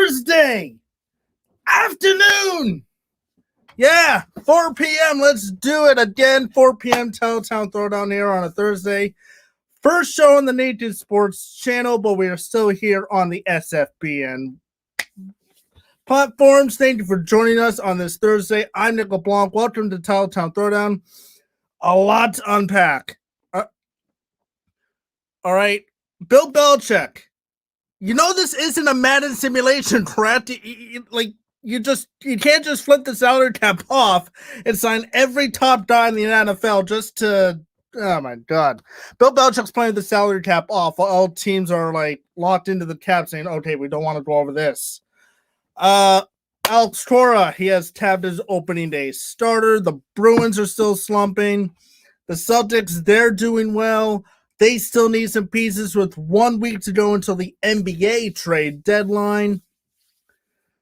Thursday afternoon. Yeah, 4 p.m. Let's do it again. 4 p.m. TitleTown Throwdown here on a Thursday. First show on the Native Sports channel, but we are still here on the SFBN platforms. Thank you for joining us on this Thursday. I'm Nick LeBlanc. Welcome to TitleTown Throwdown. A lot to unpack. All right, Bill Belichick. You know this isn't a Madden simulation, correct? You can't just flip the salary cap off and sign every top guy in the NFL just to. Oh my God, Bill Belichick's playing the salary cap off. All teams are like locked into the cap, saying, "Okay, we don't want to go over this." Alex Cora, he has tabbed his opening day starter. The Bruins are still slumping. The Celtics, they're doing well. They still need some pieces with 1 week to go until the NBA trade deadline.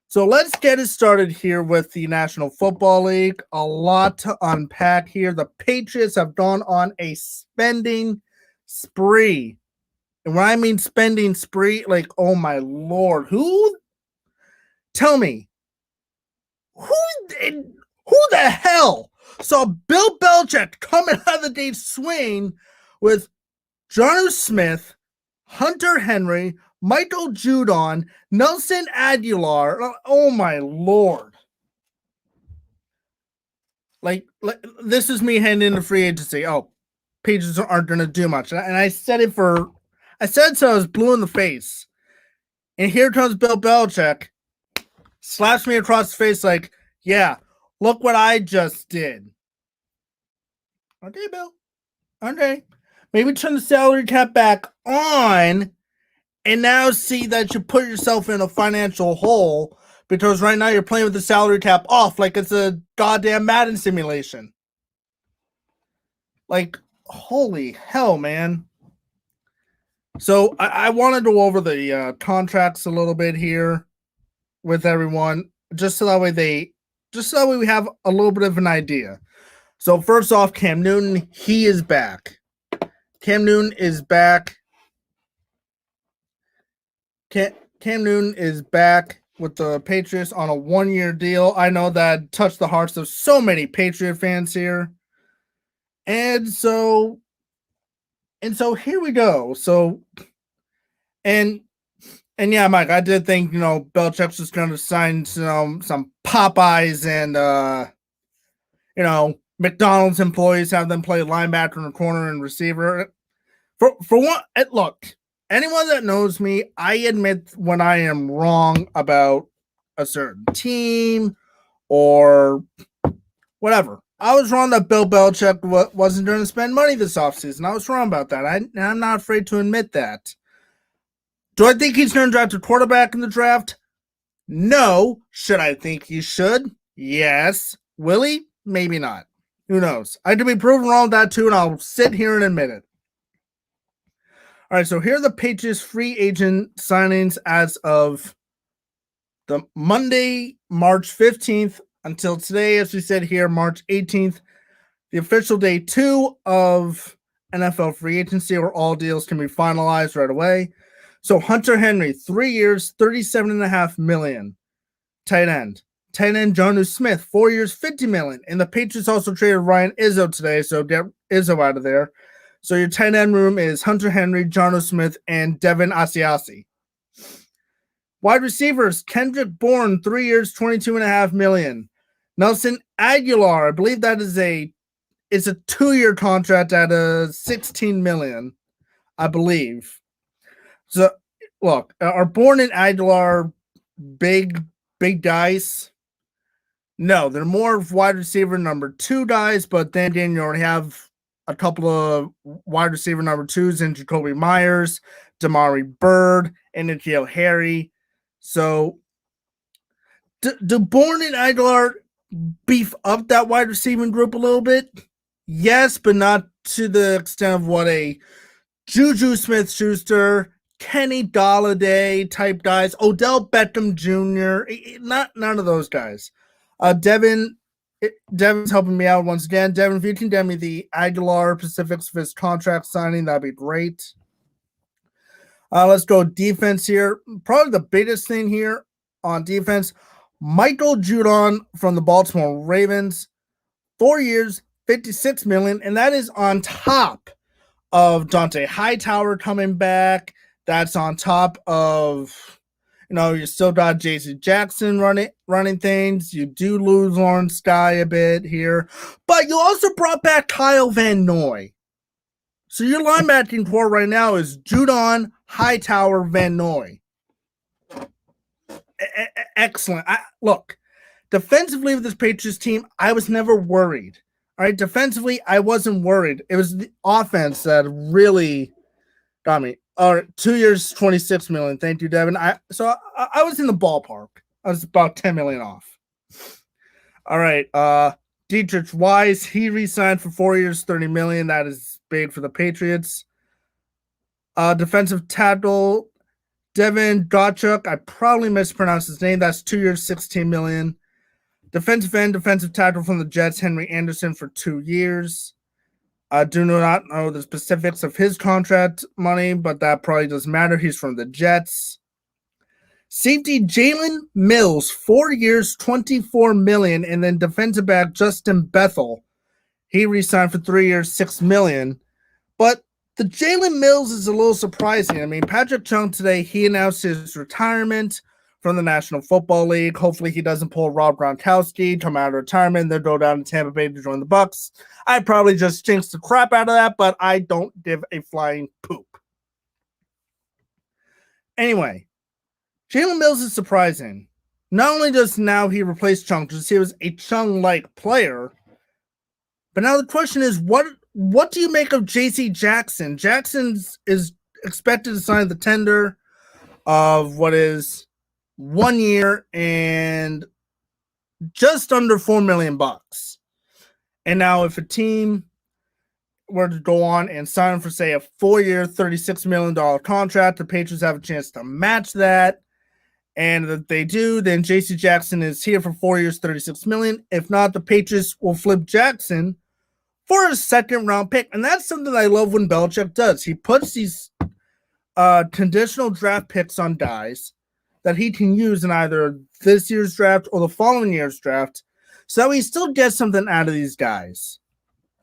So let's get it started here with the National Football League. A lot to unpack here. The Patriots have gone on a spending spree. And when I mean spending spree, like, oh my Lord, tell me, who the hell saw Bill Belichick coming out of the gate swing with Jonnu Smith, Hunter Henry, Michael Judon, Nelson Aguilar? Oh my Lord. Like this is me heading into free agency. Oh, Patriots aren't going to do much. And I said so I was blue in the face. And here comes Bill Belichick, slaps me across the face like, yeah, look what I just did. Okay, Bill. Okay. Maybe turn the salary cap back on and now see that you put yourself in a financial hole because right now you're playing with the salary cap off like it's a goddamn Madden simulation. Like, holy hell, man. So I want to go over the contracts a little bit here with everyone, just so that way we have a little bit of an idea. So first off, Cam Newton, he is back. Cam Newton is back. Cam Newton is back with the Patriots on a 1-year deal. I know that touched the hearts of so many Patriot fans here. And so here we go. So, and yeah, Mike, I did think, Belichick's just going to sign some Popeyes and, McDonald's employees, have them play linebacker in the corner and receiver. For one, look, anyone that knows me, I admit when I am wrong about a certain team or whatever. I was wrong that Bill Belichick wasn't going to spend money this offseason. I was wrong about that. I'm not afraid to admit that. Do I think he's going to draft a quarterback in the draft? No. Should I think he should? Yes. Will he? Maybe not. Who knows? I could be proven wrong with that too, and I'll sit here and admit it. All right, so here are the Patriots free agent signings as of the Monday, March 15th until today, as we said here, March 18th, the official day 2 of NFL free agency where all deals can be finalized right away. So Hunter Henry, 3 years, $37.5 million. Tight end Jonnu Smith, 4 years, $50 million. And the Patriots also traded Ryan Izzo today, so get Izzo out of there. So your tight end room is Hunter Henry, Jonnu Smith, and Devin Asiasi. Wide receivers, Kendrick Bourne, 3 years, $22.5 million. Nelson Aguilar, I believe that is a 2-year contract at $16 million, I believe. So look, are Bourne and Aguilar big guys? No, they're more of wide receiver number 2 guys, but then you already have a couple of wide receiver number 2s in Jacoby Myers, Damari Bird, and N'Keal Harry. So do Bourne and Aguilar beef up that wide receiving group a little bit? Yes, but not to the extent of what a Juju Smith-Schuster, Kenny Golladay type guys, Odell Beckham Jr., none of those guys. Devin's helping me out once again. Devin, if you can get me the Aguilar specifics of his contract signing, that'd be great. Let's go defense here. Probably the biggest thing here on defense. Michael Judon from the Baltimore Ravens, 4 years, $56 million, and that is on top of Dante Hightower coming back. That's on top of, you still got J.C. Jackson running things. You do lose Lawrence Guy a bit here, but you also brought back Kyle Van Noy. So your linebacking core right now is Judon, Hightower, Van Noy. Excellent. Look, defensively with this Patriots team, I was never worried. All right, defensively, I wasn't worried. It was the offense that really got me. All right, 2 years, $26 million. Thank you, Devin. I was in the ballpark. I was about $10 million off. All right, Dietrich Wise, he re-signed for 4 years, $30 million. That is big for the Patriots. Defensive tackle Devin Gottschalk, I probably mispronounced his name. That's 2 years, $16 million. Defensive end, defensive tackle from the Jets, Henry Anderson for 2 years. I do not know the specifics of his contract money, but that probably doesn't matter. He's from the Jets. Safety Jalen Mills, 4 years, $24 million. And then defensive back Justin Bethel, he re-signed for 3 years, $6 million. But the Jalen Mills is a little surprising. I mean, Patrick Chung today, he announced his retirement from the National Football League. Hopefully he doesn't pull Rob Gronkowski, come out of retirement, then go down to Tampa Bay to join the Bucs. I'd probably just jinx the crap out of that, but I don't give a flying poop. Anyway, Jalen Mills is surprising. Not only does now he replace Chung, because he was a Chung-like player, but now the question is, what do you make of J.C. Jackson? Jackson is expected to sign the tender of what is 1 year and just under $4 million. And now if a team were to go on and sign him for, say, a 4-year, $36 million contract, the Patriots have a chance to match that. And if they do, then J.C. Jackson is here for 4 years, $36 million. If not, the Patriots will flip Jackson for a second-round pick. And that's something I love when Belichick does. He puts these conditional draft picks on guys that he can use in either this year's draft or the following year's draft, so he still gets something out of these guys.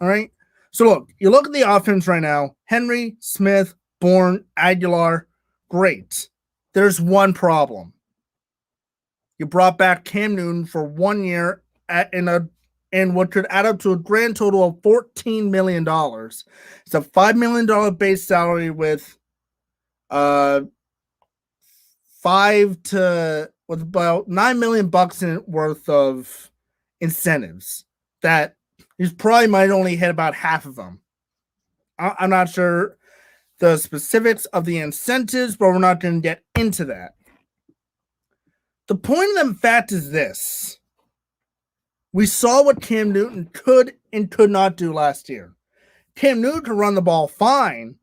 All right? So look, you look at the offense right now, Henry, Smith, Bourne, Aguilar, great. There's one problem. You brought back Cam Newton for 1 year in what could add up to a grand total of $14 million. It's a $5 million base salary with about $9 million worth of incentives that he probably might only hit about half of them. I'm not sure the specifics of the incentives, but we're not going to get into that. The point of the fact is this. We saw what Cam Newton could and could not do last year. Cam Newton could run the ball fine,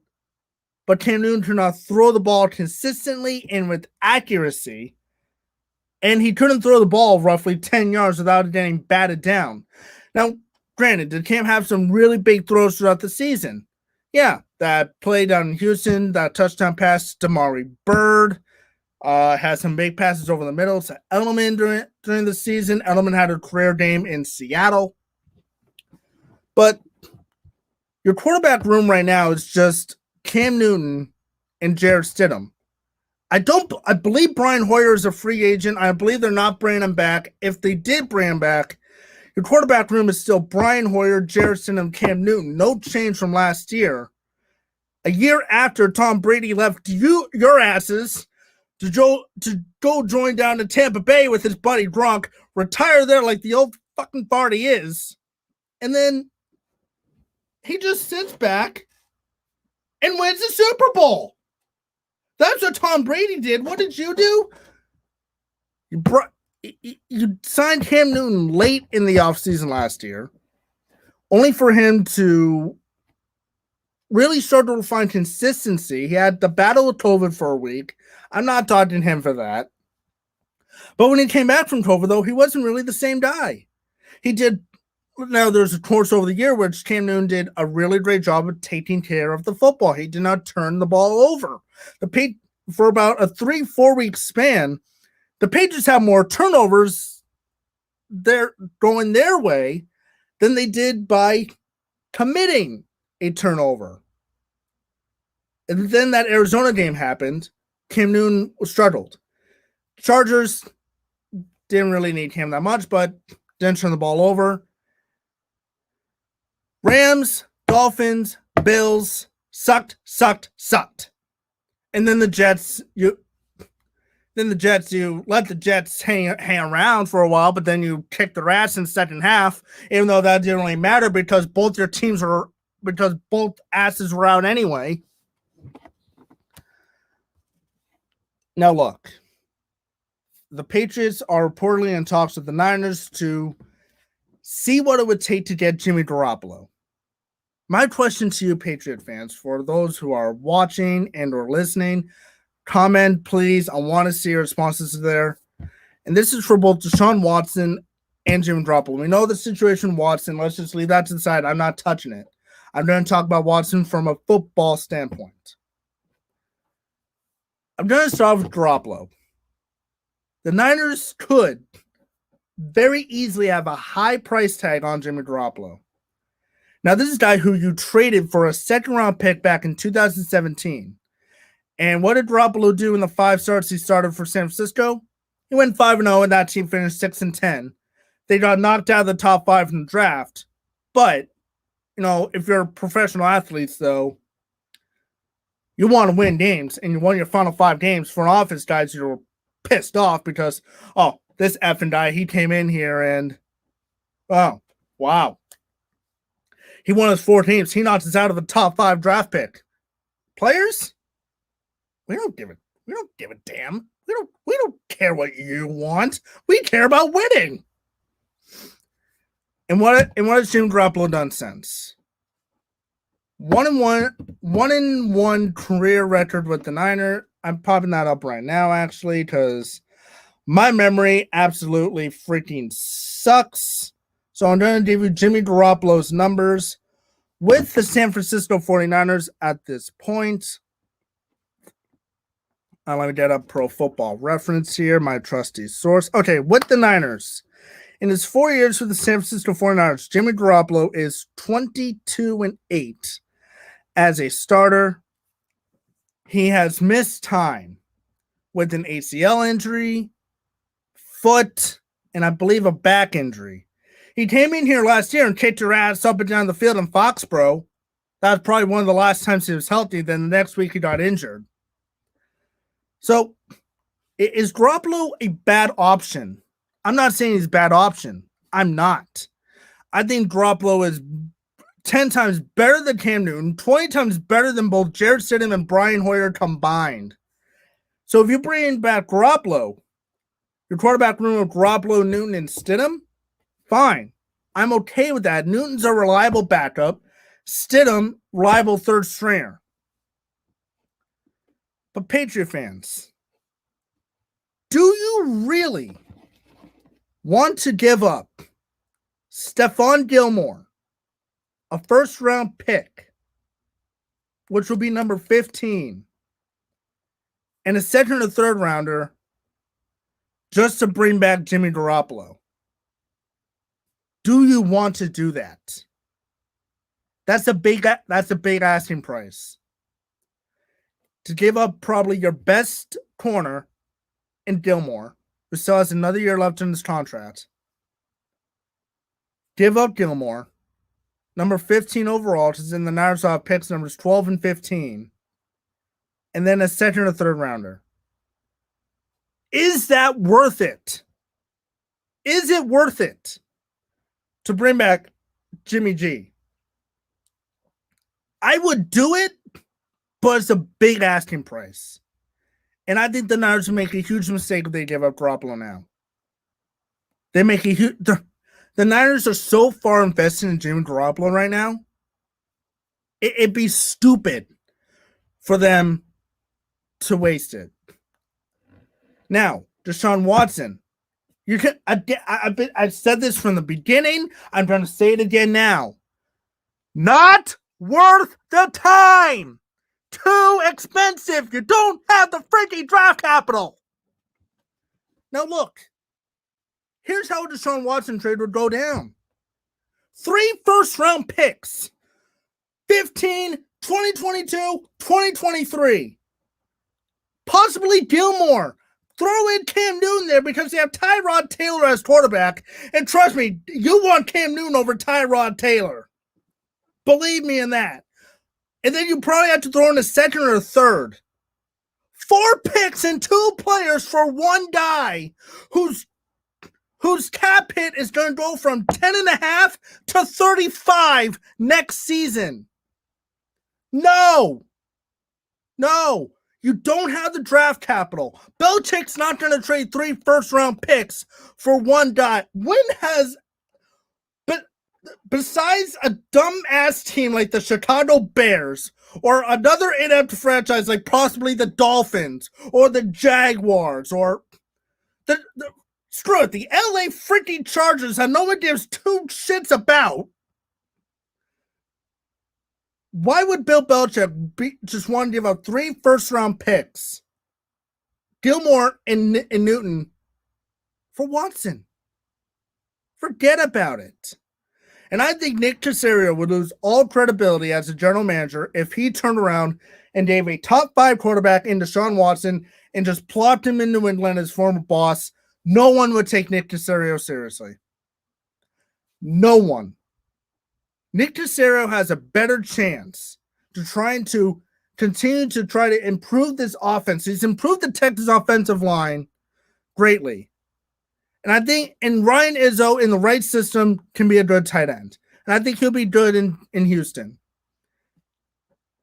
but Cam Newton could not throw the ball consistently and with accuracy, and he couldn't throw the ball roughly 10 yards without getting batted down. Now, granted, did Cam have some really big throws throughout the season? Yeah, that play down in Houston, that touchdown pass to Damari Bird, had some big passes over the middle to Edelman during the season. Edelman had a career game in Seattle. But your quarterback room right now is just Cam Newton and Jarrett Stidham. I believe Brian Hoyer is a free agent. I believe they're not bringing him back. If they did bring him back, your quarterback room is still Brian Hoyer, Jarrett Stidham, Cam Newton. No change from last year. A year after Tom Brady left your asses to go join down to Tampa Bay with his buddy Gronk, retire there like the old fucking fart he is, and then he just sits back and wins the Super Bowl. That's what Tom Brady did. What did you do? You signed Cam Newton late in the offseason last year, only for him to really start to find consistency. He had the battle with COVID for a week. I'm not dodging him for that. But when he came back from COVID, though, he wasn't really the same guy. Now, there's a course over the year which Cam Newton did a really great job of taking care of the football. He did not turn the ball over. For about a 3-4 week span, The Patriots have more turnovers they're going their way than they did by committing a turnover. And then that Arizona game happened. Cam Newton struggled. Chargers didn't really need Cam that much, but didn't turn the ball over. Rams, Dolphins, Bills, sucked. And then the Jets, you let the Jets hang around for a while, but then you kick their ass in the second half, even though that didn't really matter because both asses were out anyway. Now look, the Patriots are reportedly in talks with the Niners to see what it would take to get Jimmy Garoppolo. My question to you, Patriot fans, for those who are watching and or listening, comment, please. I want to see your responses there. And this is for both Deshaun Watson and Jimmy Garoppolo. We know the situation Watson. Let's just leave that to the side. I'm not touching it. I'm going to talk about Watson from a football standpoint. I'm going to start with Garoppolo. The Niners could very easily have a high price tag on Jimmy Garoppolo. Now, this is a guy who you traded for a second-round pick back in 2017. And what did Garoppolo do in the 5 starts he started for San Francisco? He went 5-0, and that team finished 6-10. They got knocked out of the top 5 in the draft. But, if you're professional athletes, though, you want to win games, and you won your final 5 games. For an offense, guys, you're pissed off because, this effing guy, he came in here and, wow. He won his 4 teams. He knocked us out of the top 5 draft pick. Players? We don't give a damn. We don't care what you want. We care about winning. And what has Jimmy Garoppolo done since? 1-1 career record with the Niners. I'm popping that up right now, actually, because my memory absolutely freaking sucks. So I'm going to give you Jimmy Garoppolo's numbers with the San Francisco 49ers at this point. Let me get up Pro Football Reference here, my trusty source. Okay, with the Niners. In his 4 years with the San Francisco 49ers, Jimmy Garoppolo is 22-8 as a starter. He has missed time with an ACL injury, foot, and I believe a back injury. He came in here last year and kicked your ass up and down the field in Foxborough. That was probably one of the last times he was healthy. Then the next week he got injured. So, is Garoppolo a bad option? I'm not saying he's a bad option. I'm not. I think Garoppolo is 10 times better than Cam Newton, 20 times better than both Jarrett Stidham and Brian Hoyer combined. So if you bring back Garoppolo, your quarterback room of Garoppolo, Newton, and Stidham, fine. I'm okay with that. Newton's a reliable backup. Stidham, reliable third stringer. But Patriot fans, do you really want to give up Stephon Gilmore, a first-round pick, which will be number 15, and a second or third rounder just to bring back Jimmy Garoppolo? Do you want to do that? That's a big asking price. To give up probably your best corner in Gilmore, who still has another year left in his contract. Give up Gilmore, number 15 overall, which is in the Niners off picks numbers 12 and 15, and then a second or third rounder. Is that worth it? Is it worth it to bring back Jimmy G? I would do it, but it's a big asking price. And I think the Niners will make a huge mistake if they give up Garoppolo now. They make a huge... The Niners are so far invested in Jimmy Garoppolo right now, it'd be stupid for them to waste it. Now, Deshaun Watson. I said this from the beginning. I'm going to say it again now. Not worth the time. Too expensive. You don't have the freaking draft capital. Now look, here's how a Deshaun Watson trade would go down. 3 first-round picks. 15, 2022, 2023. Possibly Gilmore. Throw in Cam Newton there because they have Tyrod Taylor as quarterback. And trust me, you want Cam Newton over Tyrod Taylor. Believe me in that. And then you probably have to throw in a second or a third. 4 picks and 2 players for one guy whose cap hit is going to go from 10.5 to 35 next season. No. You don't have the draft capital. Belichick's not going to trade 3 first-round picks for one guy. When has, besides a dumb-ass team like the Chicago Bears or another inept franchise like possibly the Dolphins or the Jaguars or screw it, the LA freaking Chargers that no one gives 2 shits about, why would Bill Belichick just want to give up 3 first-round picks, Gilmore and Newton, for Watson? Forget about it. And I think Nick Caserio would lose all credibility as a general manager if he turned around and gave a top 5 quarterback in Deshaun Watson and just plopped him in New England as former boss. No one would take Nick Caserio seriously. No one. Nick Caserio has a better chance to trying to continue to try to improve this offense. He's improved the Texas offensive line greatly. And I think Ryan Izzo in the right system can be a good tight end. And I think he'll be good in Houston.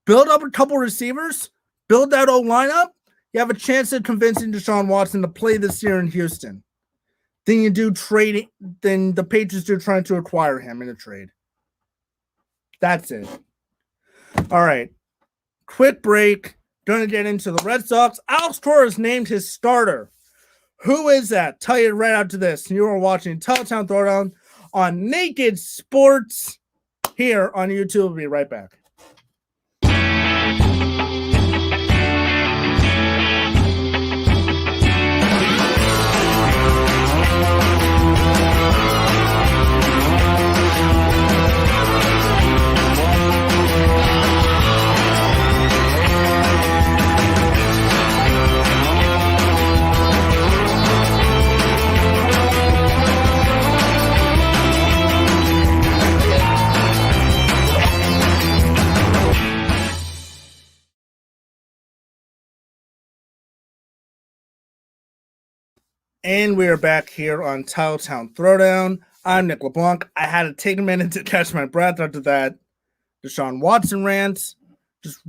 Build up a couple receivers, build that old lineup, you have a chance of convincing Deshaun Watson to play this year in Houston. Then you do trading, then the Patriots do trying to acquire him in a trade. That's it. All right. Quick break. Going to get into the Red Sox. Alex Cora is named his starter. Who is that? Tell you right after this. You are watching TitleTown Throwdown on Naked Sports here on YouTube. We'll be right back. And we are back here on TitleTown Throwdown. I'm Nick LeBlanc. I had to take a minute to catch my breath after that Deshaun Watson rant. Just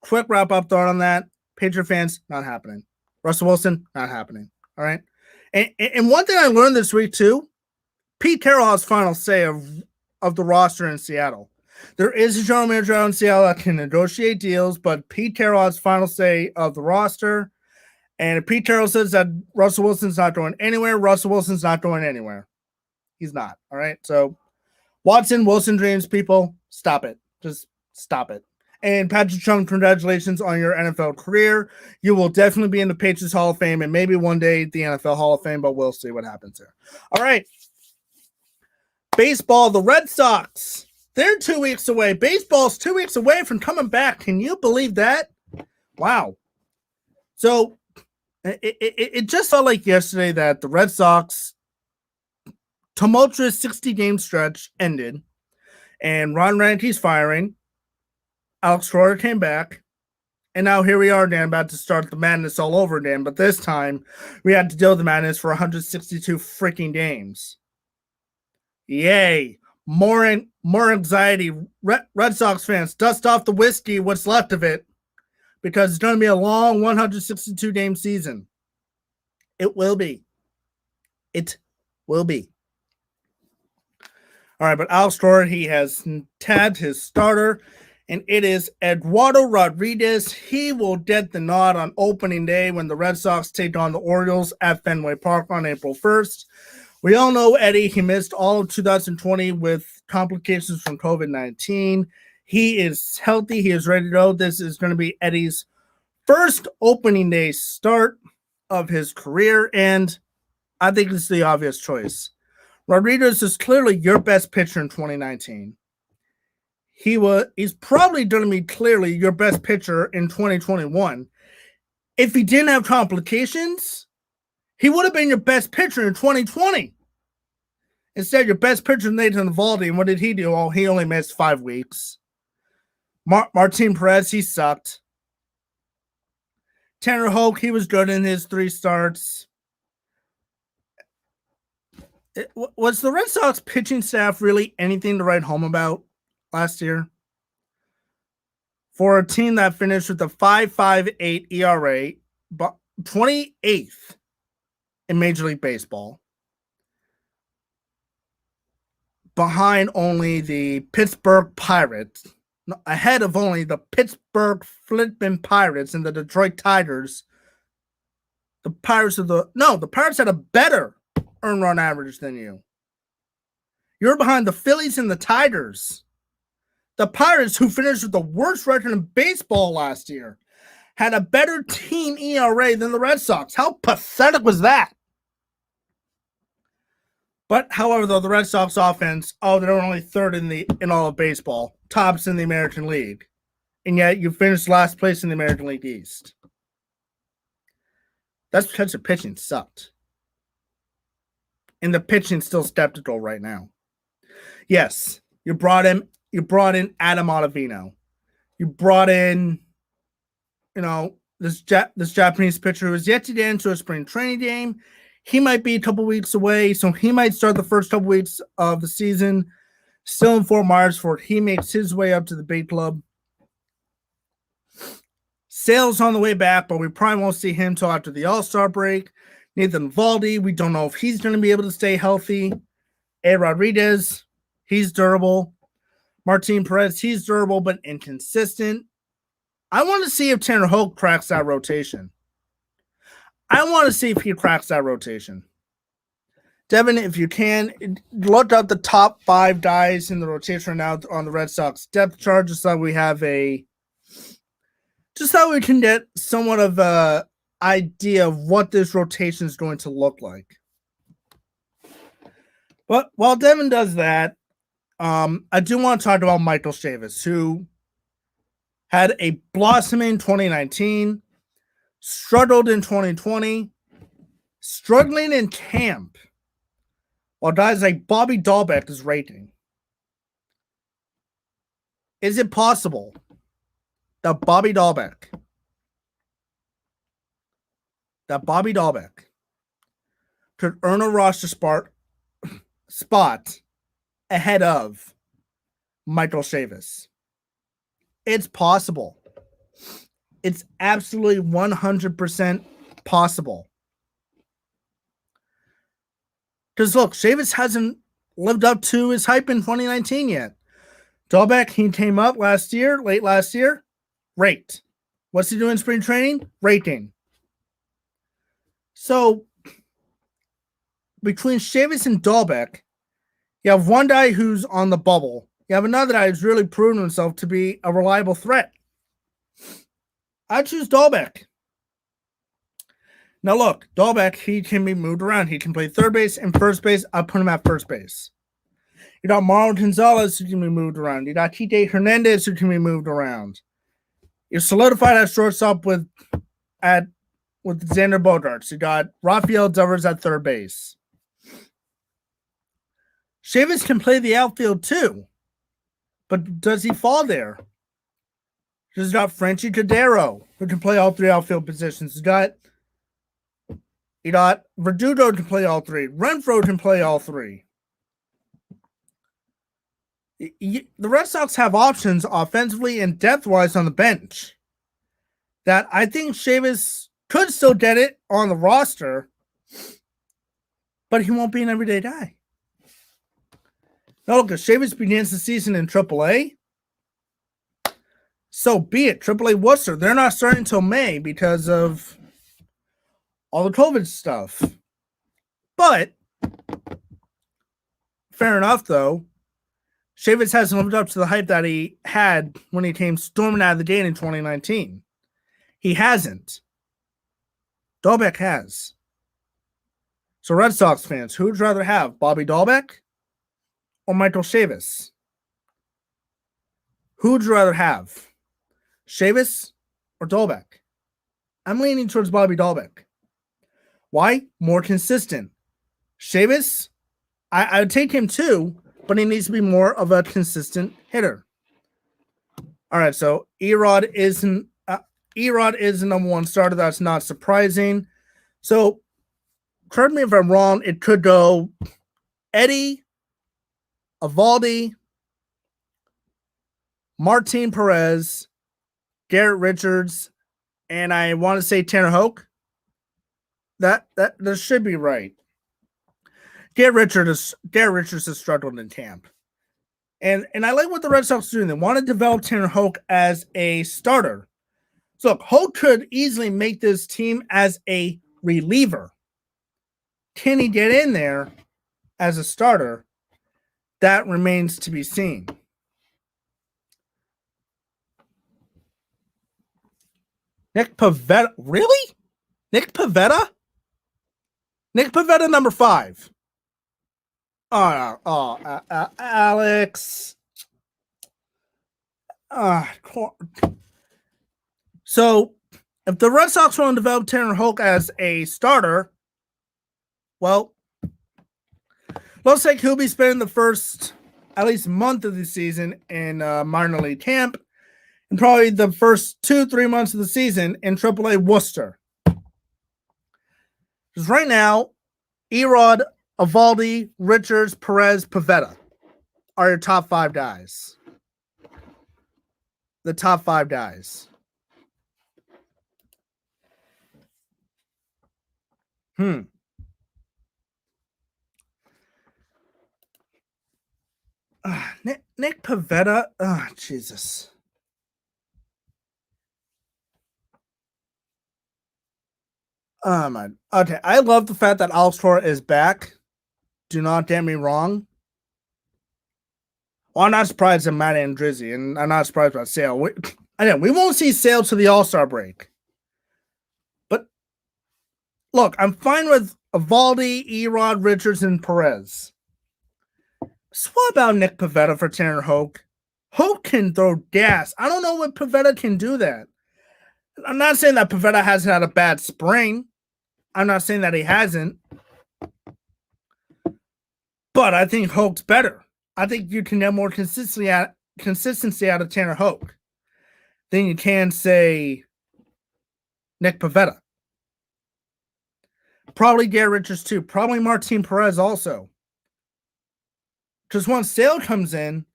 quick wrap up thought on that. Patriot fans, not happening. Russell Wilson, not happening. All right. And one thing I learned this week too, Pete Carroll has final say of the roster in Seattle. There is a general manager out in Seattle that can negotiate deals, but Pete Carroll has final say of the roster. And if Pete Carroll says that Russell Wilson's not going anywhere, Russell Wilson's not going anywhere. He's not. All right. So Wilson dreams, people, stop it. Just stop it. And Patrick Chung, congratulations on your NFL career. You will definitely be in the Patriots Hall of Fame and maybe one day the NFL Hall of Fame, but we'll see what happens there. All right. Baseball, the Red Sox. They're 2 weeks away. Baseball's 2 weeks away from coming back. Can you believe that? Wow. So it just felt like yesterday that the Red Sox tumultuous 60-game stretch ended, and Ron Ranke's firing. Alex Cora came back, and now here we are, Dan, about to start the madness all over again. But this time, we had to deal with the madness for 162 freaking games. Yay! More anxiety. Red Sox fans, dust off the whiskey, what's left of it, because it's going to be a long 162-game season. It will be. It will be. All right, but Alex Cora, he has tabbed his starter, and it is Eduardo Rodriguez. He will get the nod on opening day when the Red Sox take on the Orioles at Fenway Park on April 1st. We all know Eddie. He missed all of 2020 with complications from COVID-19. He is healthy. He is ready to go. This is going to be Eddie's first opening day start of his career, and I think it's the obvious choice. Rodriguez is clearly your best pitcher in 2019. He's probably going to be clearly your best pitcher in 2021. If he didn't have complications, he would have been your best pitcher in 2020. Instead, your best pitcher, Nathan Eovaldi, and what did he do? Oh, he only missed 5 weeks. Martin Perez, he sucked. Tanner Hoke, he was good in his 3 starts. Was the Red Sox pitching staff really anything to write home about last year? For a team that finished with a 5.58 ERA, but 28th in Major League Baseball, behind only the Pittsburgh Pirates, ahead of only the Pittsburgh flipping Pirates and the Detroit Tigers. The Pirates had a better earned run average than you. You're behind the Phillies and the Tigers. The Pirates, who finished with the worst record in baseball last year, had a better team ERA than the Red Sox. How pathetic was that? But, however, though, the Red Sox offense, they're only third in all of baseball, tops in the American League. And yet you finished last place in the American League East. That's because the pitching sucked. And the pitching's still skeptical right now. Yes, you brought in Adam Ottavino. You brought in, this Japanese pitcher who is yet to get into a spring training game. He might be a couple weeks away, so he might start the first couple weeks of the season still in Fort Myers before he makes his way up to the big club. Sale's on the way back, but we probably won't see him until after the All-Star break. Nathan Eovaldi, we don't know if he's going to be able to stay healthy. A. Rodriguez, he's durable. Martin Perez, he's durable but inconsistent. I want to see if Tanner Hoke cracks that rotation. I want to see if he cracks that rotation. Devin, if you can, look up the top 5 guys in the rotation right now on the Red Sox depth chart, just so we can get somewhat of a idea of what this rotation is going to look like. But while Devin does that, I do want to talk about Michael Chavis, who had a blossoming 2019, struggled in 2020, struggling in camp, while guys like Bobby Dahlbeck is rating. Is it possible that Bobby Dahlbeck could earn a roster spot ahead of Michael Chavis? It's possible. It's absolutely 100% possible. Because look, Chavis hasn't lived up to his hype in 2019 yet. Dahlbeck, he came up late last year, raked. What's he doing in spring training? Raking. So, between Chavis and Dahlbeck, you have one guy who's on the bubble. You have another guy who's really proven himself to be a reliable threat. I choose Dahlbeck. Now look, Dahlbeck, he can be moved around. He can play third base and first base. I'll put him at first base. You got Marlon Gonzalez who can be moved around. You got Tite Hernandez who can be moved around. You're solidified at shortstop with Xander Bogaerts. You got Rafael Devers at third base. Chavis can play the outfield too. But does he fall there? He's got Franchi Cordero, who can play all 3 outfield positions. You got Verdugo can play all 3. Renfroe can play all 3. The Red Sox have options offensively and depth-wise on the bench that I think Chavis could still get it on the roster, but he won't be an everyday guy. Now, look, if Chavis begins the season in AAA, so be it. AAA Worcester, they're not starting until May because of all the COVID stuff. But, fair enough, though. Chavis hasn't lived up to the hype that he had when he came storming out of the gate in 2019. He hasn't. Dahlbeck has. So Red Sox fans, who would you rather have, Bobby Dahlbeck or Michael Chavis? Who would you rather have, Chavis or Dahlbeck? I'm leaning towards Bobby Dahlbeck. Why? More consistent. Chavis, I would take him too, but he needs to be more of a consistent hitter. All right, so Erod is the number one starter. That's not surprising. So, correct me if I'm wrong. It could go Eddie, Eovaldi, Martin Perez, Garrett Richards, and I want to say Tanner Hoke. That should be right. Garrett Richards has struggled in camp. And I like what the Red Sox are doing. They want to develop Tanner Hoke as a starter. So look, Hoke could easily make this team as a reliever. Can he get in there as a starter? That remains to be seen. Nick Pivetta. Really? Nick Pivetta? Nick Pivetta, number 5. Alex. So, if the Red Sox want to develop Tanner Hoke as a starter, well, looks like he'll be spending the first at least month of the season in minor league camp, and probably the first 2-3 months of the season in AAA Worcester. Because right now, Erod, Eovaldi, Richards, Perez, Pivetta are your top 5 guys. The top 5 guys. Nick Pivetta. Oh, Jesus. Man. Okay, I love the fact that Alex Cora is back. Do not get me wrong. Well, I'm not surprised at Matt Andrizzi, and I'm not surprised about Sale. We won't see Sale to the All-Star break. But, look, I'm fine with Eovaldi, Erod, Richards, and Perez. Swap out Nick Pivetta for Tanner Hoke. Hoke can throw gas. I don't know what Pivetta can do that. I'm not saying that Pivetta hasn't had a bad spring. I'm not saying that he hasn't. But I think Hoke's better. I think you can get more consistency out of Tanner Hoke than you can, say, Nick Pivetta. Probably Garrett Richards too. Probably Martin Perez also. Because once Sale comes in,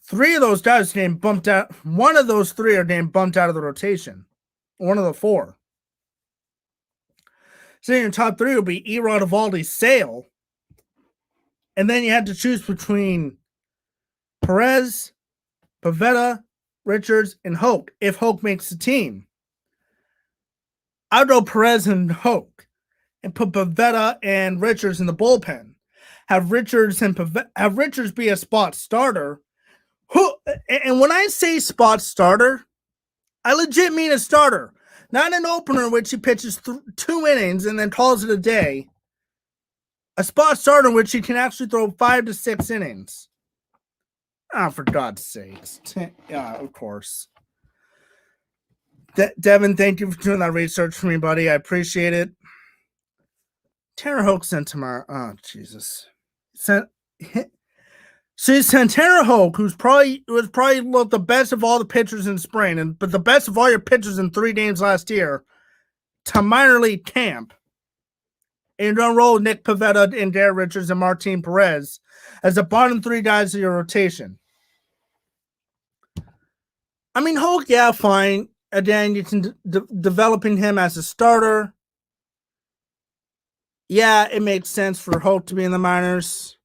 3 of those guys are getting bumped out. One of those 3 are getting bumped out of the rotation. One of the 4. So your top 3 will be Erod, Eovaldi, Sale. And then you have to choose between Perez, Pivetta, Richards, and Hoke if Hoke makes the team. I'd go Perez and Hoke and put Pivetta and Richards in the bullpen. Have Richards be a spot starter. And when I say spot starter, I legit mean a starter. Not an opener in which he pitches 2 innings and then calls it a day. A spot starter in which he can actually throw 5 to 6 innings. For God's sakes. Yeah, of course. Devin, thank you for doing that research for me, buddy. I appreciate it. Tanner Hoke sent tomorrow. Oh, Jesus. So you sent Tanner Hoke, who was probably the best of all the pitchers in spring, but the best of all your pitchers in 3 games last year, to minor league camp. And you're going to roll Nick Pivetta and Garrett Richards and Martin Perez as the bottom 3 guys of your rotation. I mean, Hoke, yeah, fine. Again, you can developing him as a starter. Yeah, it makes sense for Hoke to be in the minors.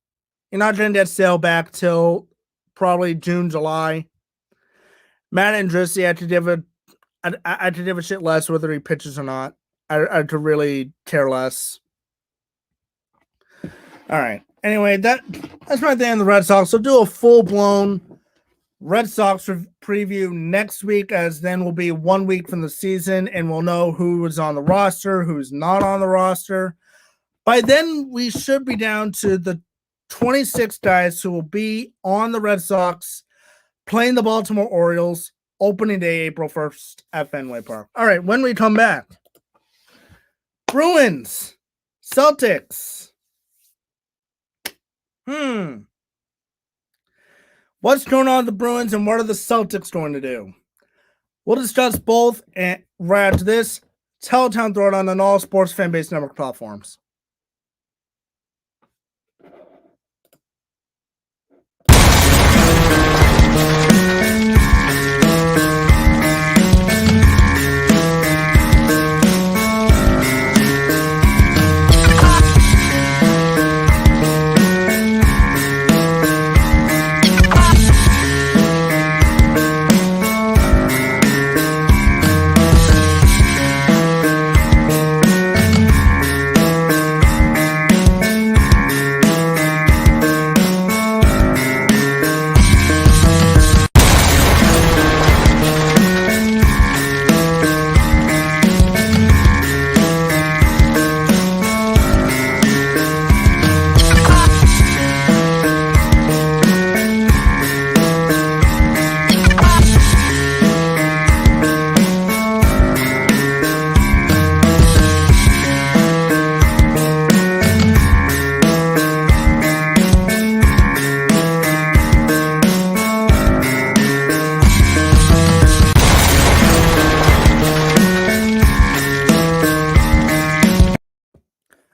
You're not going to get Sale back till probably June, July. Matt Andrizzi, I could give a shit less whether he pitches or not. I could really care less. All right. Anyway, that's my thing on the Red Sox. So do a full-blown Red Sox preview next week, as then will be 1 week from the season, and we'll know who is on the roster, who's not on the roster. By then, we should be down to the 26 guys who will be on the Red Sox playing the Baltimore Orioles opening day, April 1st at Fenway Park. All right, when we come back, Bruins, Celtics. What's going on with the Bruins and what are the Celtics going to do? We'll discuss both and right after this. TitleTown Throwdown on all sports fan-based network platforms.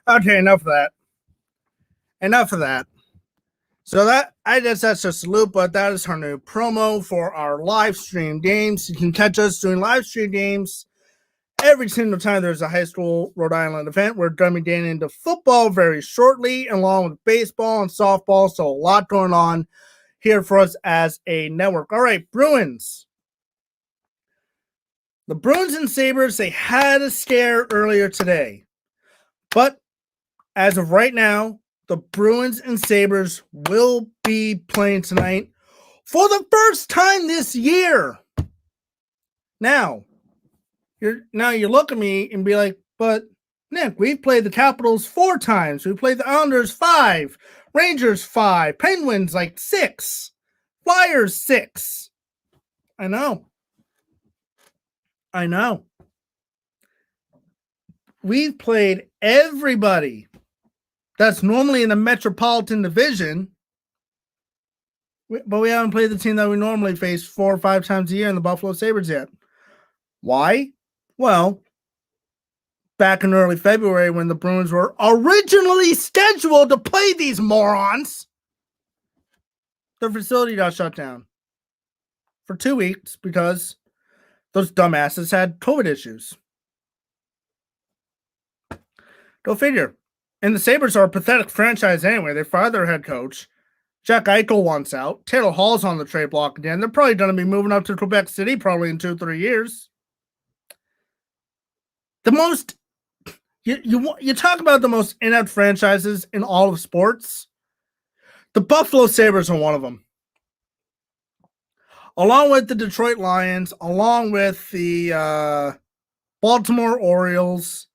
Okay, enough of that. So that's just a loop, but that is her new promo for our live stream games. You can catch us doing live stream games every single time there's a high school Rhode Island event. We're going to be getting into football very shortly, along with baseball and softball. So a lot going on here for us as a network. All right, Bruins. The Bruins and Sabres, they had a scare earlier today, but as of right now, the Bruins and Sabres will be playing tonight for the first time this year. Now, you look at me and be like, but Nick, we've played the Capitals 4 times. We played the Islanders 5, Rangers 5, Penguins like 6, Flyers 6. I know. We've played everybody that's normally in the Metropolitan Division, but we haven't played the team that we normally face 4 or 5 times a year in the Buffalo Sabres yet. Why? Well, back in early February when the Bruins were originally scheduled to play these morons, their facility got shut down for 2 weeks because those dumbasses had COVID issues. Go figure. And the Sabres are a pathetic franchise anyway. They fired their head coach. Jack Eichel wants out. Taylor Hall's on the trade block again. They're probably going to be moving up to Quebec City probably in 2-3 years. The most you talk about the most inept franchises in all of sports. The Buffalo Sabres are one of them. Along with the Detroit Lions, along with the Baltimore Orioles.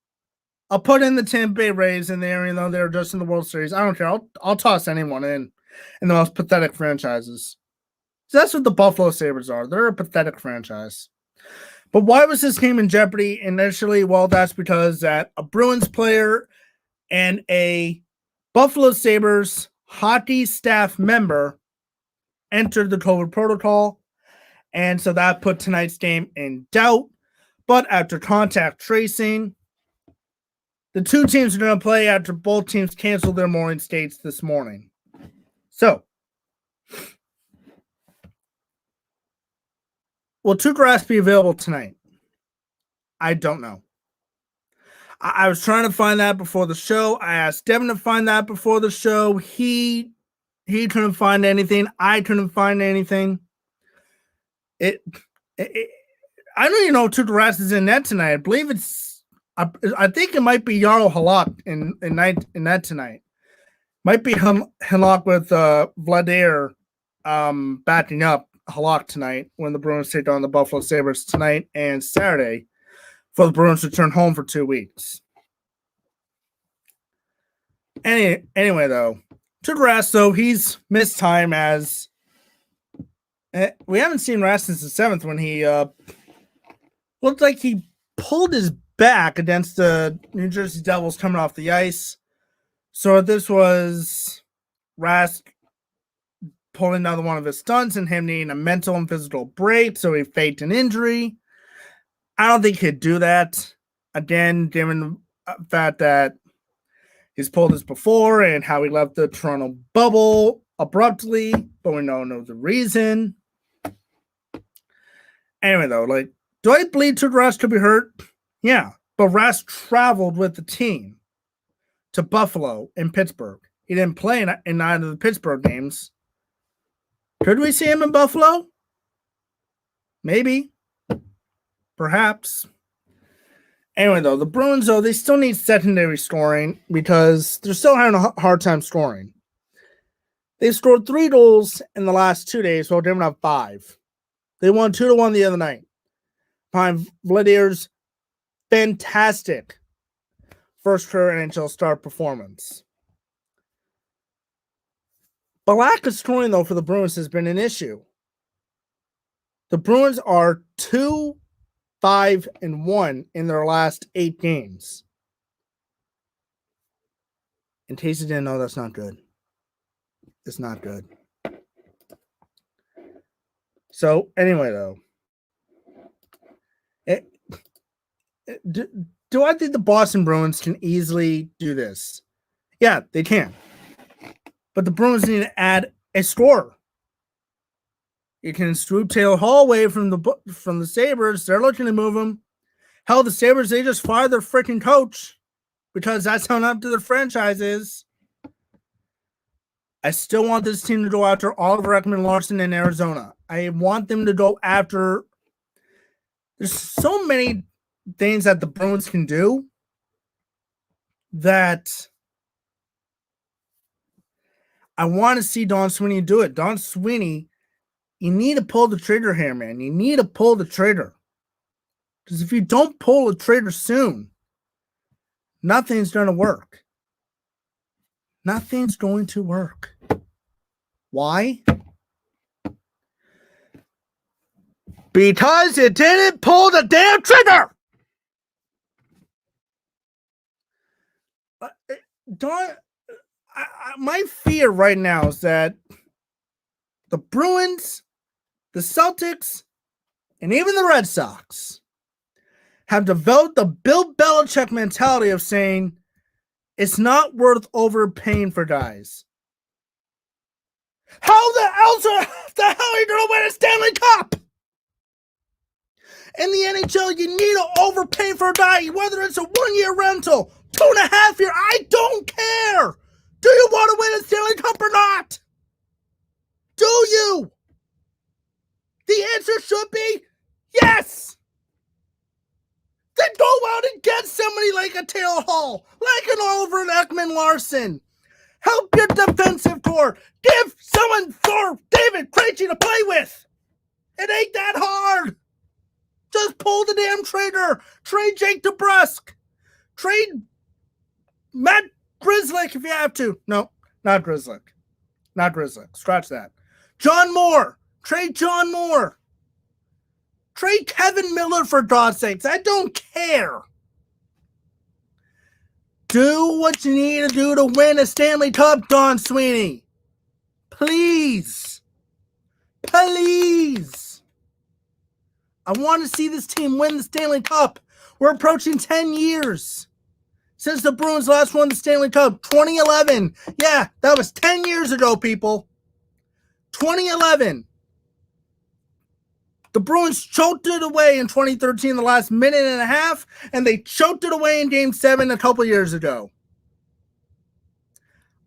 I'll put in the Tampa Bay Rays in there, even though they're just in the World Series. I don't care. I'll toss anyone in the most pathetic franchises. So that's what the Buffalo Sabres are. They're a pathetic franchise. But why was this game in jeopardy initially? Well, that's because that a Bruins player and a Buffalo Sabres hockey staff member entered the COVID protocol. And so that put tonight's game in doubt. But after contact tracing, the 2 teams are going to play after both teams canceled their morning skates this morning. So, will Tuukka Rask be available tonight? I don't know. I was trying to find that before the show. I asked Devin to find that before the show. He couldn't find anything. I couldn't find anything. I don't even know if Tuukka Rask is in net tonight. I believe I think it might be Jarl Halak in that tonight. Might be Halak with Vladimir backing up. a lot tonight when the Bruins take on the Buffalo Sabres tonight and Saturday for the Bruins to return home for 2 weeks. Anyway, though, to Rask, though, he's missed time as we haven't seen Rask since the 7th when he looked like he pulled his back against the New Jersey Devils coming off the ice. So this was Rask pulling another one of his stunts and him needing a mental and physical break, so he faked an injury. I don't think he'd do that again, given the fact that he's pulled this before and how he left the Toronto bubble abruptly, but we don't know the reason. Anyway, though, like, do I believe Rask could be hurt? Yeah, but Rask traveled with the team to Buffalo and Pittsburgh. He didn't play in either of the Pittsburgh games. Could we see him in Buffalo? Maybe. Perhaps. Anyway, though, the Bruins, though, they still need secondary scoring because they're still having a hard time scoring. They've scored 3 goals in the last 2 days, while they don't have 5. They won 2-1 the other night. Behind Vladir's fantastic first career NHL start performance. But lack of scoring, though, for the Bruins has been an issue. The Bruins are 2-5-1 in their last 8 games. In case you didn't know, that's not good. It's not good. So, anyway, though. Do I think the Boston Bruins can easily do this? Yeah, they can. But the Bruins need to add a scorer. You can swoop Taylor Hall away from the Sabres. They're looking to move him. Hell, the Sabres, they just fired their freaking coach because that's how up to their franchise is. I still want this team to go after Oliver Ekman-Larsson in Arizona. I want them to go after... There's so many things that the Bruins can do that I want to see Don Sweeney do it. Don Sweeney, you need to pull the trigger here, man. You need to pull the trigger. Because if you don't pull the trigger soon, nothing's going to work. Nothing's going to work. Why? Because you didn't pull the damn trigger! My fear right now is that the Bruins, the Celtics, and even the Red Sox have developed the Bill Belichick mentality of saying it's not worth overpaying for guys. How the hell are you going to win a Stanley Cup? In the NHL, you need to overpay for a guy, whether it's a 1-year rental, 2.5 year. I don't care. Do you want to win a Stanley Cup or not? Do you? The answer should be yes. Then go out and get somebody like a Taylor Hall, like an Oliver Ekman-Larsson. Help your defensive core. Give someone for David Krejci to play with. It ain't that hard. Just pull the damn trigger. Trade Jake DeBrusk. Trade Matt Grzelcyk if you have to. No, not Grzelcyk. Not Grzelcyk. Scratch that. John Moore. Trade John Moore. Trade Kevin Miller for God's sakes. I don't care. Do what you need to do to win a Stanley Cup, Don Sweeney. Please. Please. I want to see this team win the Stanley Cup. We're approaching 10 years since the Bruins last won the Stanley Cup. 2011. Yeah, that was 10 years ago, people. 2011. The Bruins choked it away in 2013, the last minute and a half, and they choked it away in Game 7 a couple years ago.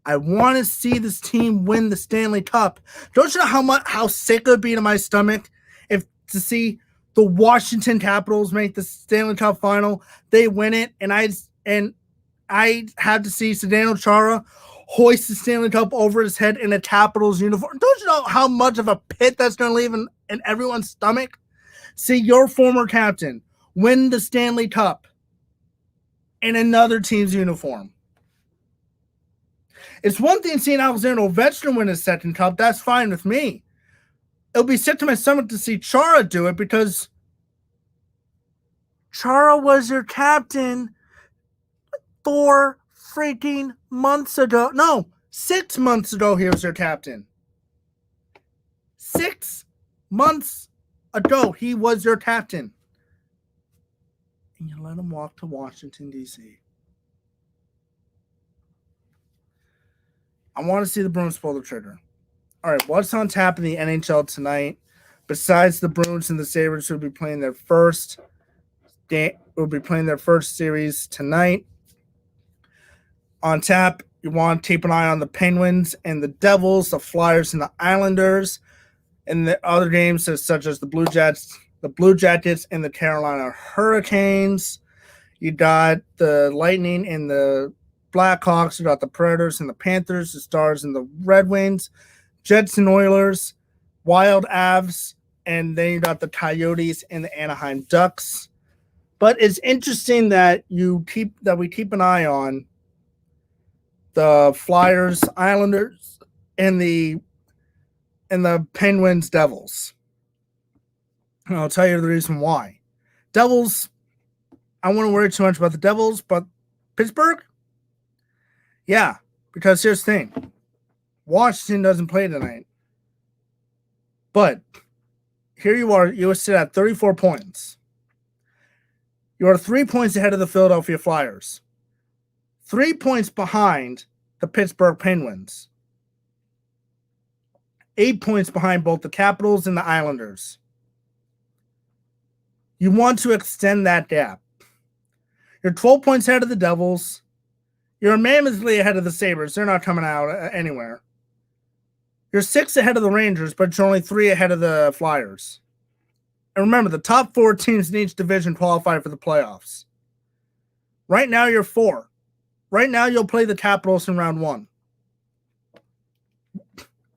I want to see this team win the Stanley Cup. Don't you know how sick it would be to my stomach if to see the Washington Capitals make the Stanley Cup final, they win it, and I had to see Zdeno Chara hoist the Stanley Cup over his head in a Capitals uniform. Don't you know how much of a pit that's going to leave in everyone's stomach? See your former captain win the Stanley Cup in another team's uniform. It's one thing seeing Alexander Ovechkin win his second cup. That's fine with me. It'll be sick to my stomach to see Chara do it because Chara was your captain 4 freaking months ago. No, 6 months ago he was your captain. 6 months ago he was your captain. And you let him walk to Washington, D.C. I want to see the Bruins pull the trigger. All right, what's on tap in the NHL tonight? Besides the Bruins and the Sabres, who will be playing their first series tonight. On tap, you want to keep an eye on the Penguins and the Devils, the Flyers and the Islanders, and the other games such as the Blue Jackets and the Carolina Hurricanes. You got the Lightning and the Blackhawks. You got the Predators and the Panthers, the Stars and the Red Wings, Jets and Oilers, Wild Avs, and then you got the Coyotes and the Anaheim Ducks. But it's interesting that we keep an eye on the Flyers, Islanders, and the Penguins, Devils. And I'll tell you the reason why. Devils, I wouldn't worry too much about the Devils, but Pittsburgh? Yeah, because here's the thing. Washington doesn't play tonight. But here you are, you sit at 34 points. You are 3 points ahead of the Philadelphia Flyers. 3 points behind the Pittsburgh Penguins. 8 points behind both the Capitals and the Islanders. You want to extend that gap. You're 12 points ahead of the Devils. You're mammothly ahead of the Sabres. They're not coming out anywhere. You're 6 ahead of the Rangers, but you're only 3 ahead of the Flyers. And remember, the top 4 teams in each division qualify for the playoffs. Right now, you're 4. Right now, you'll play the Capitals in round 1.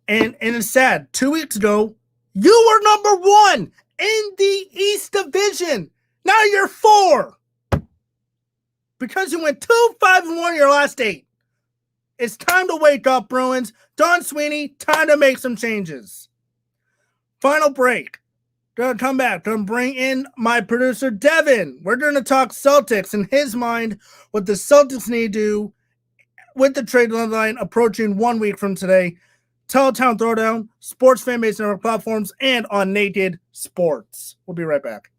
And it's sad. 2 weeks ago, you were number 1 in the East Division. Now you're 4. Because you went 2-5-1 your last 8. It's time to wake up, Bruins. Don Sweeney, time to make some changes. Final break. Gonna come back. Gonna bring in my producer, Devin. We're gonna talk Celtics. In his mind, what the Celtics need to do with the trade deadline approaching 1 week from today. TitleTown Throwdown, Sports Fan Base Network platforms, and on Naked Sports. We'll be right back.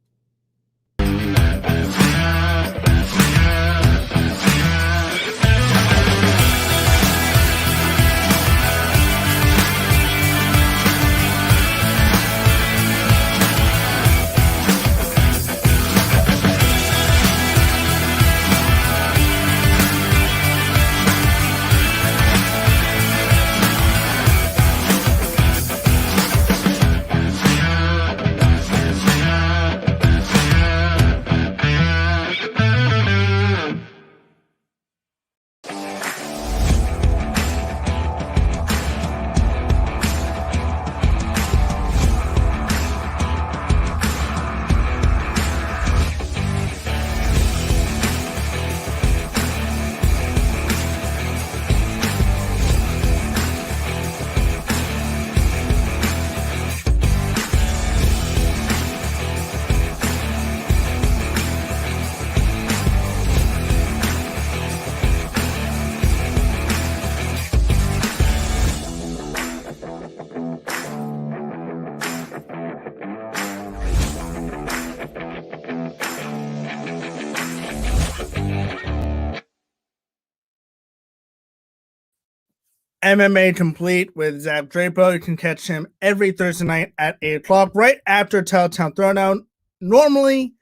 MMA Complete with Zach Drapo. You can catch him every Thursday night at 8 o'clock, right after TitleTown Throwdown. Normally,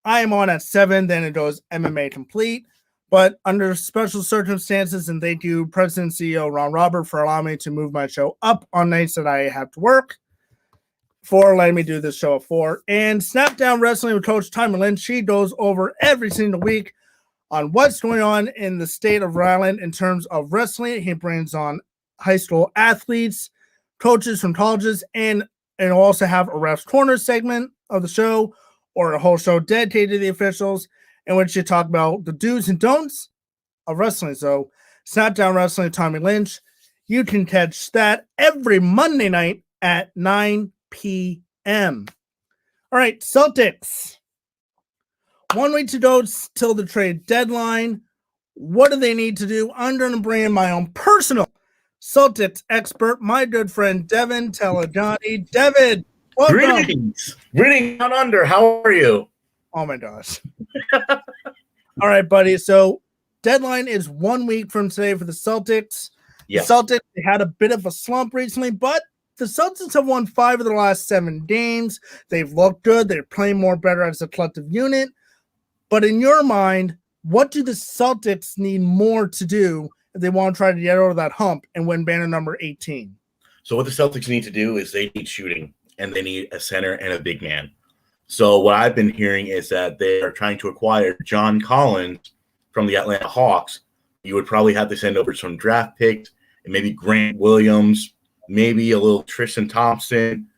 I am on at 7, then it goes MMA Complete. But under special circumstances, and thank you, President and CEO Ron Robert, for allowing me to move my show up on nights that I have to work, for letting me do this show at 4. And Snapdown Wrestling with Coach Tommy Lynch, she goes over every single week on what's going on in the state of Rhode Island in terms of wrestling. He brings on high school athletes, coaches from colleges, and also have a ref's corner segment of the show, or a whole show dedicated to the officials, in which you talk about the do's and don'ts of wrestling. So Snapdown Wrestling with Tommy Lynch, you can catch that every Monday night at 9 p.m. All right, Celtics. 1 week to go till the trade deadline. What do they need to do? I'm going to bring in my own personal Celtics expert, my good friend Devin Telegani. Devin, welcome. Greetings down under. How are you? Oh my gosh. All right, buddy. So deadline is 1 week from today for the Celtics. Yes. The Celtics, they had a bit of a slump recently, but the Celtics have won 5 of their last 7 games. They've looked good. They're playing more better as a collective unit. But in your mind, what do the Celtics need more to do if they want to try to get over that hump and win banner number 18? So what the Celtics need to do is they need shooting, and they need a center and a big man. So what I've been hearing is that they are trying to acquire John Collins from the Atlanta Hawks. You would probably have to send over some draft picks and maybe Grant Williams, maybe a little Tristan Thompson.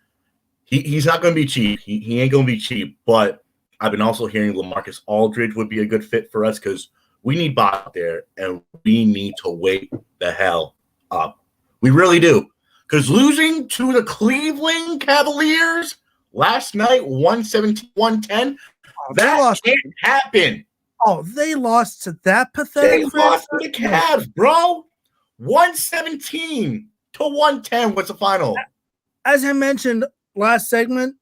He's not going to be cheap. He ain't going to be cheap, but I've been also hearing LaMarcus Aldridge would be a good fit for us because we need Bob there, and we need to wake the hell up. We really do. Because losing to the Cleveland Cavaliers last night, 117-110, that can't happen. Oh, they lost to that pathetic. They lost to the Cavs, bro. 117-110 was the final. As I mentioned last segment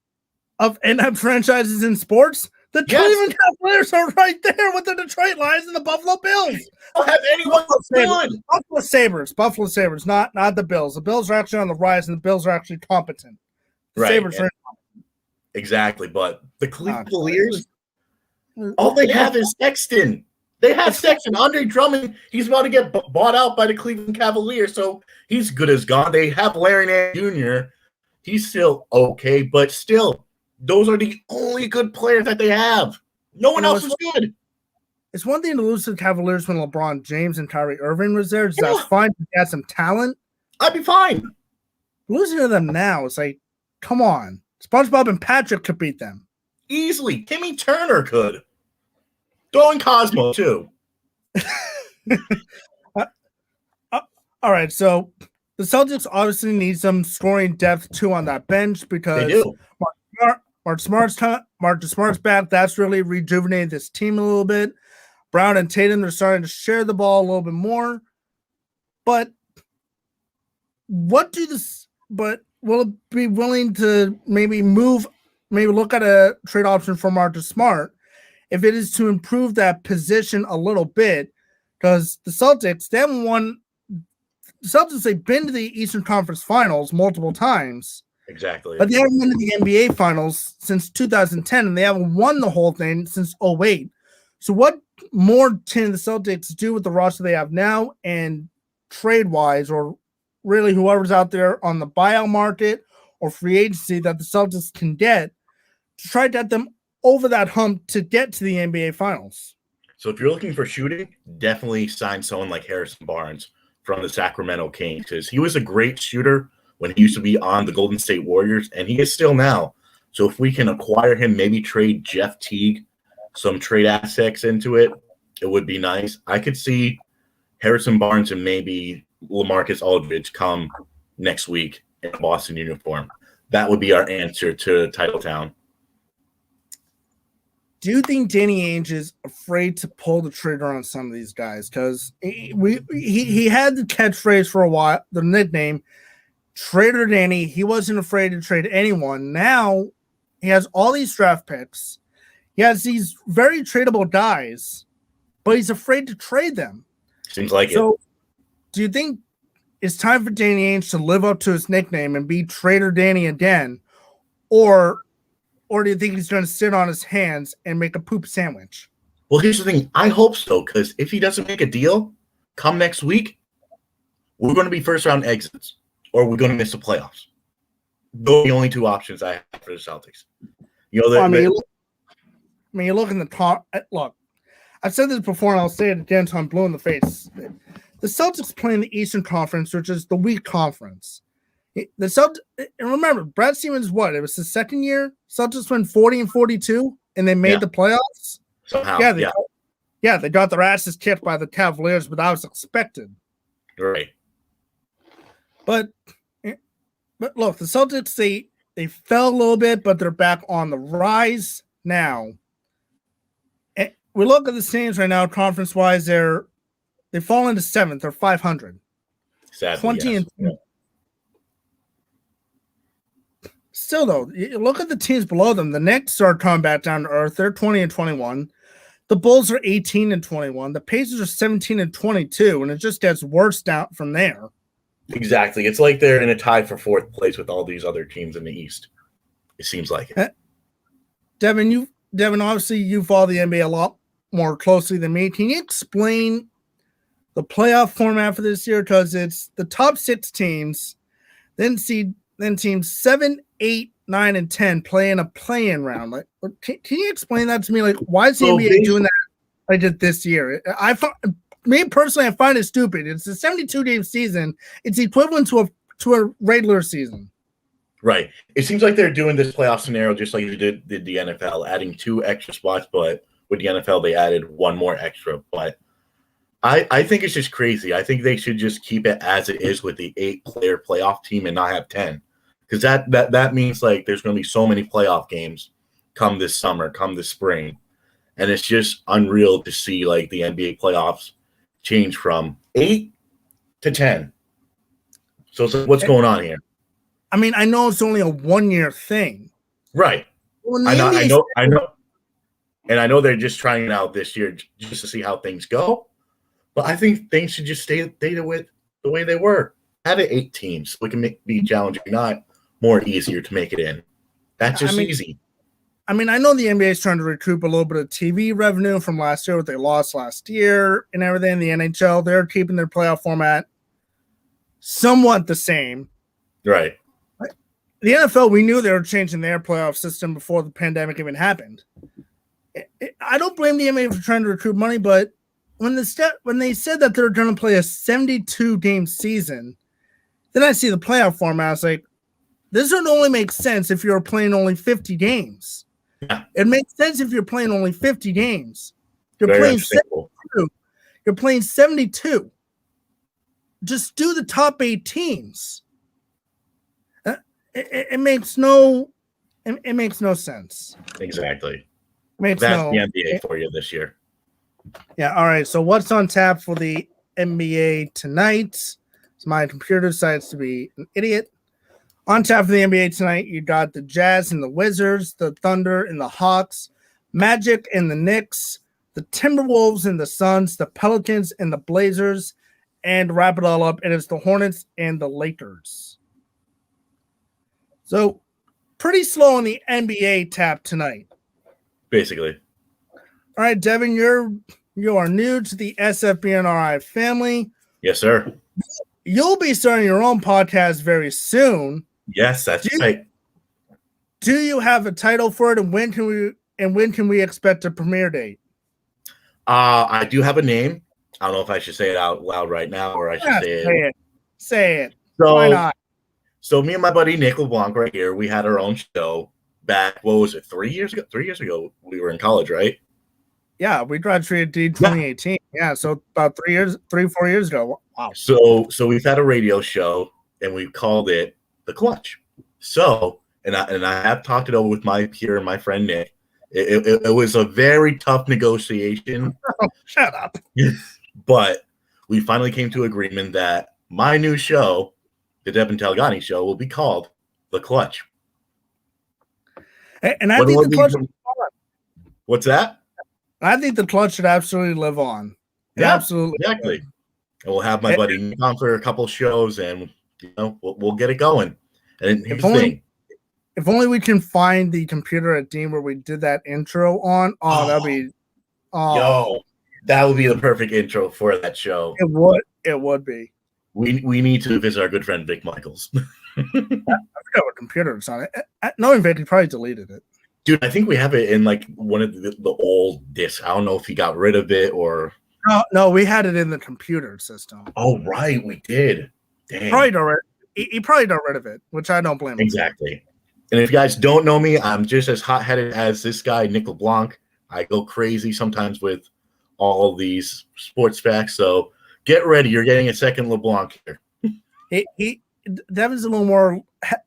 of NM franchises in sports, the Cleveland Cavaliers are right there with the Detroit Lions and the Buffalo Bills. Don't have anyone good. Buffalo Sabres, not the Bills. The Bills are actually on the rise, and the Bills are actually competent. The Sabres are incompetent. Exactly, but the Cavaliers, all they have is Sexton. They have Sexton. Andre Drummond, he's about to get bought out by the Cleveland Cavaliers, so he's good as gone. They have Larry Nance Jr. He's still okay, but still, those are the only good players that they have. No one else is good. It's one thing to lose to the Cavaliers when LeBron James and Kyrie Irving was there. That's fine. If they had some talent, I'd be fine. Losing to them now, it's like, come on. SpongeBob and Patrick could beat them. Easily. Timmy Turner could. Throwing Cosmo, too. All right, so the Celtics obviously need some scoring depth, too, on that bench because they do. Marcus Smart's back. That's really rejuvenated this team a little bit. Brown and Tatum, they're starting to share the ball a little bit more. But will it be willing to maybe look at a trade option for Marcus Smart if it is to improve that position a little bit? Because the Celtics, they've been to the Eastern Conference Finals multiple times. Exactly. But they haven't been to the NBA Finals since 2010, and they haven't won the whole thing since 2008. So what more can the Celtics do with the roster they have now and trade-wise, or really whoever's out there on the buyout market or free agency that the Celtics can get to try to get them over that hump to get to the NBA Finals? So if you're looking for shooting, definitely sign someone like Harrison Barnes from the Sacramento Kings, because he was a great shooter when he used to be on the Golden State Warriors, and he is still now. So if we can acquire him, maybe trade Jeff Teague, some trade assets into it, it would be nice. I could see Harrison Barnes and maybe LaMarcus Aldridge come next week in a Boston uniform. That would be our answer to Titletown. Do you think Danny Ainge is afraid to pull the trigger on some of these guys? Because he had the catchphrase for a while, the nickname, Trader Danny. He wasn't afraid to trade anyone. Now he has all these draft picks. He has these very tradable guys, but he's afraid to trade them. Seems like so. Do you think it's time for Danny Ainge to live up to his nickname and be Trader Danny again, or do you think he's going to sit on his hands and make a poop sandwich? Well, here's the thing. I hope so, because if he doesn't make a deal come next week, we're going to be first-round exits, or we're going to miss the playoffs. Those are the only two options I have for the Celtics. You look in the top. Look, I've said this before, and I'll say it again until I'm blue in the face. The Celtics play in the Eastern Conference, which is the weak conference. The Celtics, and remember, Brad Stevens, what? It was his second year. Celtics went 40-42, and they made the playoffs. Somehow, they got their asses kicked by the Cavaliers, but that was expected. Right. But look, the Celtics, they fell a little bit, but they're back on the rise now. And we look at the standings right now, conference-wise, they fall into seventh. They're 500. Sadly, 20 yes. and still, though, you look at the teams below them. The Knicks are coming back down to earth. They're 20-21. The Bulls are 18-21. The Pacers are 17-22, and it just gets worse down from there. Exactly. It's like they're in a tie for fourth place with all these other teams in the East. It seems like it. Devin, obviously you follow the NBA a lot more closely than me. Can you explain the playoff format for this year? Because it's the top 6 teams, then teams 7, 8, 9, and 10 play in a play-in round. Like, can you explain that to me? Like, why is the NBA doing that like it this year? Me personally, I find it stupid. It's a 72-game season. It's equivalent to a regular season. Right. It seems like they're doing this playoff scenario just like you did the NFL, adding 2 extra spots, but with the NFL, they added 1 more extra. But I think it's just crazy. I think they should just keep it as it is with the 8-player playoff team and not have 10. Because that means like there's going to be so many playoff games come this summer, come this spring. And it's just unreal to see like the NBA playoffs change from 8 to 10. So what's going on here? I mean, I know it's only a 1-year thing. Right. I know. And I know they're just trying it out this year just to see how things go. But I think things should just stay with the way they were. Have it 8 teams so it can be challenging, not more easier to make it in. That's just easy. I mean, I know the NBA is trying to recoup a little bit of TV revenue from last year, what they lost last year and everything. The NHL, they're keeping their playoff format somewhat the same. Right. The NFL, we knew they were changing their playoff system before the pandemic even happened. I don't blame the NBA for trying to recoup money, but when they said that they're going to play a 72-game season, then I see the playoff format. I was like, this would only make sense if you're playing only 50 games. Yeah. It makes sense if you're playing only 50 games. You're playing 72. You're playing 72. Just do the top 8 teams. It makes no sense. Exactly. That's the NBA for you this year. Yeah. All right. So what's on tap for the NBA tonight? So my computer decides to be an idiot. On tap for the NBA tonight, you got the Jazz and the Wizards, the Thunder and the Hawks, Magic and the Knicks, the Timberwolves and the Suns, the Pelicans and the Blazers, and to wrap it all up, it is the Hornets and the Lakers. So pretty slow on the NBA tap tonight. Basically. All right, Devin, you are new to the SFBNRI family. Yes, sir. You'll be starting your own podcast very soon. Yes, that's right. Do you have a title for it, and when can we expect a premiere date? I do have a name. I don't know if I should say it out loud right now or I should Say it. So, why not? So me and my buddy Nick LeBlanc right here, we had our own show back, what was it, 3 years ago? 3 years ago, we were in college, right? Yeah, we graduated in 2018. Yeah, so about 4 years ago. Wow. So we've had a radio show, and we called it The Clutch. So, and I have talked it over with my peer and my friend Nick. It was a very tough negotiation. Oh, shut up. But we finally came to agreement that my new show, the Devin Talgani Show, will be called The Clutch. And I think The Clutch should live on. What's that? I think The Clutch should absolutely live on. Yeah, absolutely. Exactly. And we'll have my buddy Nick on for a couple shows, and we'll get it going. And here's the thing. If only we can find the computer at Dean where we did that intro on. That'd be. That would be the perfect intro for that show. It would be. We need to visit our good friend Vic Michaels. I forgot what computer it's on. Knowing Vic, he probably deleted it. Dude, I think we have it in like one of the old discs. I don't know if he got rid of it or. No, we had it in the computer system. Oh, right, we did. Dang. He probably got rid of it, which I don't blame him. Exactly. And if you guys don't know me, I'm just as hot-headed as this guy, Nick LeBlanc. I go crazy sometimes with all these sports facts. So get ready. You're getting a second LeBlanc here. Devin's a little more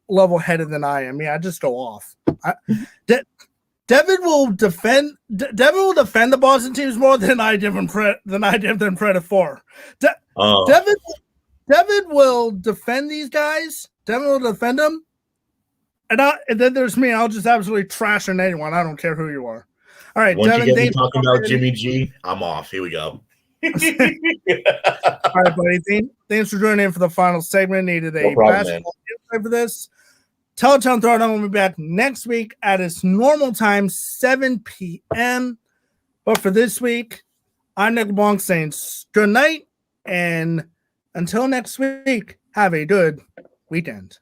level-headed than I am. I just go off. Devin will defend the Boston teams more than I give them credit for. Devin will defend these guys. Devin will defend them. And then there's me. I'll just absolutely trash on anyone. I don't care who you are. All right, once Devin, you get me talking about Jimmy G, I'm off. Here we go. All right, buddy. Thanks for joining in for the final segment. Needed a basketball insight for this. TitleTown Throwdown will be back next week at its normal time, 7 p.m. But for this week, I'm Nick LeBlanc saying good night, and until next week, have a good weekend.